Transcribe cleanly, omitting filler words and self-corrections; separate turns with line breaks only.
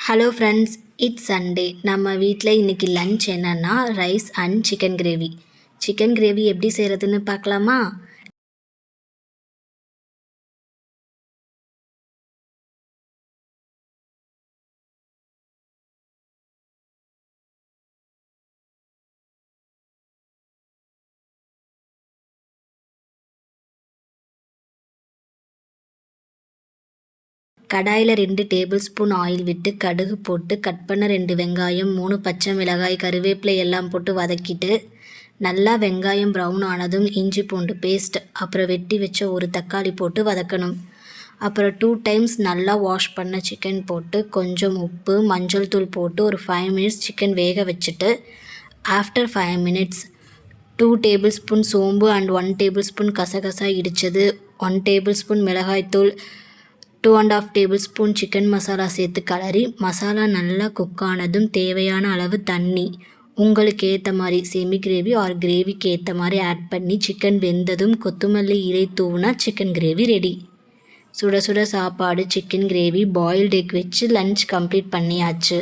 Hello friends, it's Sunday. நம்ம வீட்டில் இன்றைக்கி லன்ச் என்னென்னா rice and chicken gravy. Chicken gravy எப்படி செய்கிறதுன்னு பார்க்கலாமா? கடாயில் 2 டேபிள் ஸ்பூன் ஆயில் விட்டு கடுகு போட்டு கட் பண்ண 2 வெங்காயம், 3 பச்சை மிளகாய், கருவேப்பிலை எல்லாம் போட்டு வதக்கிட்டு நல்லா வெங்காயம் ப்ரௌன் ஆனதும் இஞ்சி பூண்டு பேஸ்ட், அப்புறம் வெட்டி வச்ச ஒரு தக்காளி போட்டு வதக்கணும். அப்புறம் 2 டைம்ஸ் நல்லா வாஷ் பண்ண சிக்கன் போட்டு கொஞ்சம் உப்பு, மஞ்சள் தூள் போட்டு ஒரு 5 மினிட்ஸ் சிக்கன் வேக வச்சுட்டு ஆஃப்டர் 5 மினிட்ஸ் 2 டேபிள் ஸ்பூன் சோம்பு அண்ட் 1 டேபிள் ஸ்பூன் கசகசா இடித்தது, 1 டேபிள் ஸ்பூன் மிளகாய்த்தூள், 2.5 டேபிள் ஸ்பூன் சிக்கன் மசாலா சேர்த்து கலரி மசாலா நல்லா குக் ஆனதும் தேவையான அளவு தண்ணி உங்களுக்கு ஏற்ற மாதிரி செமி கிரேவி ஆர் கிரேவிக்கு ஏற்ற மாதிரி ஆட் பண்ணி சிக்கன் வெந்ததும் கொத்தமல்லி இலை தூவினா சிக்கன் கிரேவி ரெடி. சுட சுட சாப்பாடு, சிக்கன் கிரேவி, பாயில்டு எக் வச்சு லன்ச் கம்ப்ளீட் பண்ணியாச்சு.